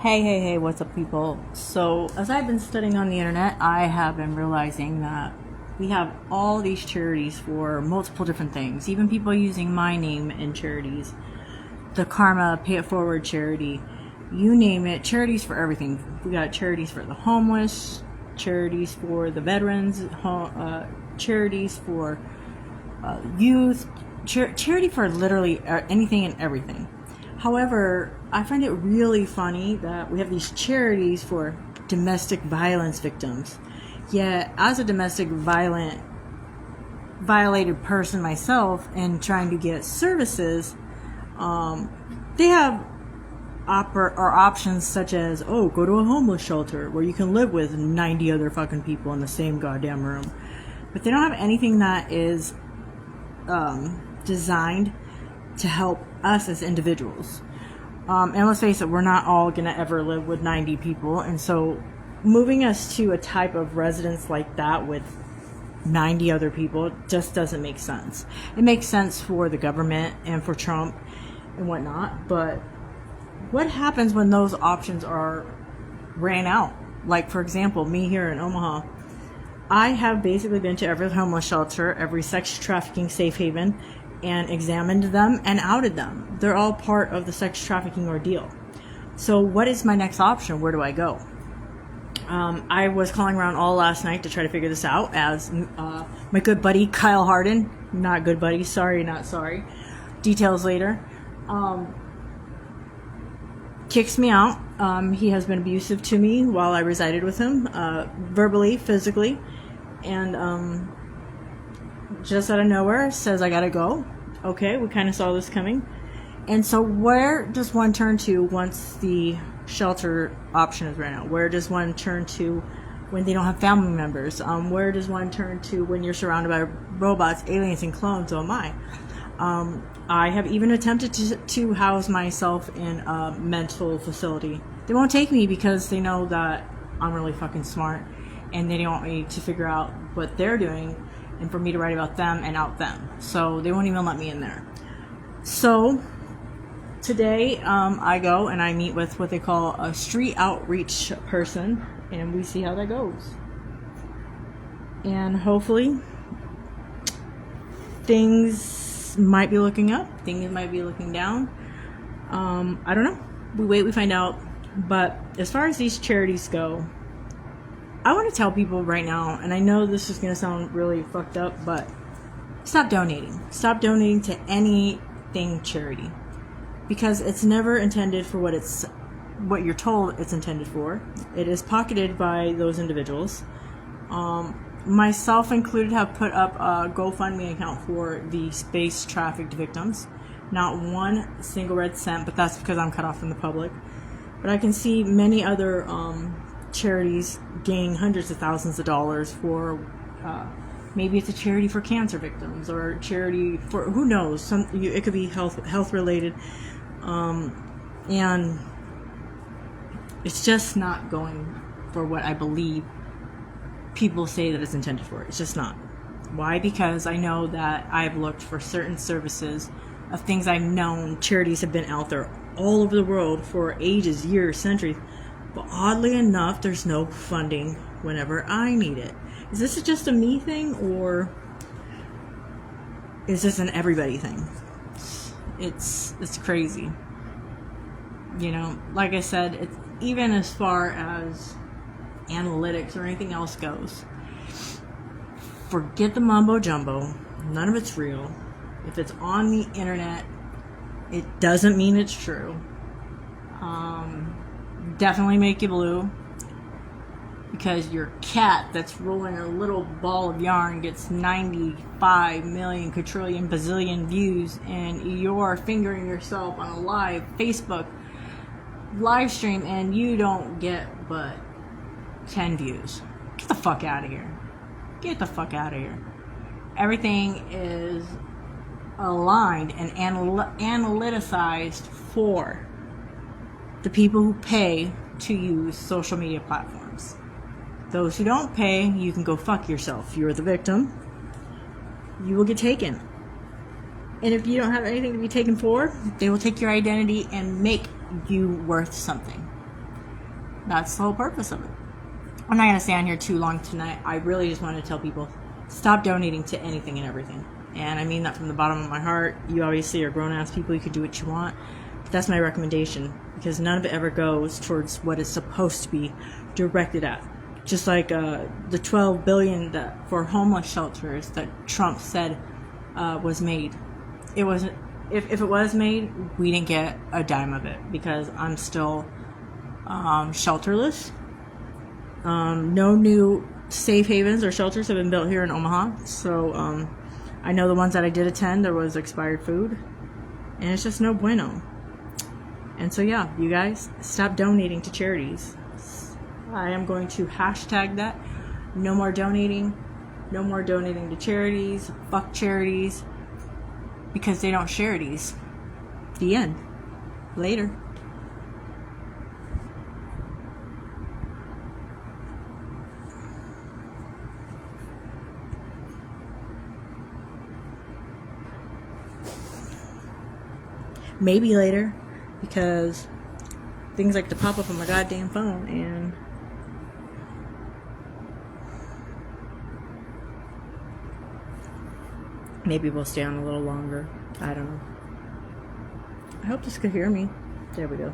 Hey, what's up, people? So, as I've been studying on the internet, I have been realizing that we have all these charities for multiple different things. Even people using my name in charities. The Karma Pay It Forward charity. You name it, charities for everything. We got charities for the homeless, charities for the veterans, charities for youth, charity for literally anything and everything. However, I find it really funny that we have these charities for domestic violence victims. Yet, as a violated person myself and trying to get services, they have options such as, go to a homeless shelter where you can live with 90 other fucking people in the same goddamn room. But they don't have anything that is designed to help us as individuals. And let's face it, we're not all going to ever live with 90 people. And so moving us to a type of residence like that with 90 other people just doesn't make sense. It makes sense for the government and for Trump and whatnot. But what happens when those options are ran out? Like, for example, me here in Omaha, I have basically been to every homeless shelter, every sex trafficking safe haven, and examined them and outed them. They're all part of the sex trafficking ordeal. So what is my next option? Where do I go? I was calling around all last night to try to figure this out as my good buddy Kyle Harden, not good buddy, sorry, not sorry, details later, kicks me out. He has been abusive to me while I resided with him, verbally, physically, and just out of nowhere says I gotta go. Okay, we kind of saw this coming. And so where does one turn to once the shelter option is ran out? Where does one turn to when they don't have family members? Where does one turn to when you're surrounded by robots, aliens, and clones? Oh my. I have even attempted to house myself in a mental facility. They won't take me because they know that I'm really fucking smart and they don't want me to figure out what they're doing and for me to write about them and out them. So they won't even let me in there. So today I go and I meet with what they call a street outreach person, and we see how that goes. And hopefully things might be looking up, things might be looking down. I don't know. We wait, we find out. But as far as these charities go, I want to tell people right now, and I know this is going to sound really fucked up, but stop donating. Stop donating to anything charity, because it's never intended for what you're told it's intended for. It is pocketed by those individuals. Myself included have put up a GoFundMe account for the space trafficked victims. Not one single red cent, but that's because I'm cut off from the public. But I can see many other charities gaining hundreds of thousands of dollars for maybe it's a charity for cancer victims or charity for who knows, it could be health related, and it's just not going for what I believe people say that it's intended for. It's just not. Why? Because I know that I've looked for certain services of things I've known charities have been out there all over the world for ages, years, centuries. But oddly enough, there's no funding whenever I need it. Is this just a me thing, or is this an everybody thing? It's crazy. You know, like I said, it's even as far as analytics or anything else goes. Forget the mumbo jumbo. None of it's real. If it's on the internet, it doesn't mean it's true. Definitely make you blue, because your cat that's rolling a little ball of yarn gets 95 million quadrillion bazillion views, and you're fingering yourself on a live Facebook live stream and you don't get but 10 views. Get the fuck out of here. Get the fuck out of here. Everything is aligned and analyticized for the people who pay to use social media platforms. Those who don't pay, you can go fuck yourself. You're the victim. You will get taken. And if you don't have anything to be taken for, they will take your identity and make you worth something. That's the whole purpose of it. I'm not going to stay on here too long tonight. I really just want to tell people, stop donating to anything and everything. And I mean that from the bottom of my heart. You obviously are grown-ass people. You can do what you want. But that's my recommendation, because none of it ever goes towards what it's supposed to be directed at. Just like the $12 billion for homeless shelters that Trump said was made. It wasn't. If it was made, we didn't get a dime of it, because I'm still shelterless. No new safe havens or shelters have been built here in Omaha. So I know the ones that I did attend, there was expired food. And it's just no bueno. And so yeah, you guys, stop donating to charities. I am going to hashtag that. No more donating. No more donating to charities. Fuck charities. Because they don't charities. The end. Later. Maybe later, because things like to pop up on my goddamn phone, and maybe we'll stay on a little longer. I don't know. I hope this could hear me. There we go.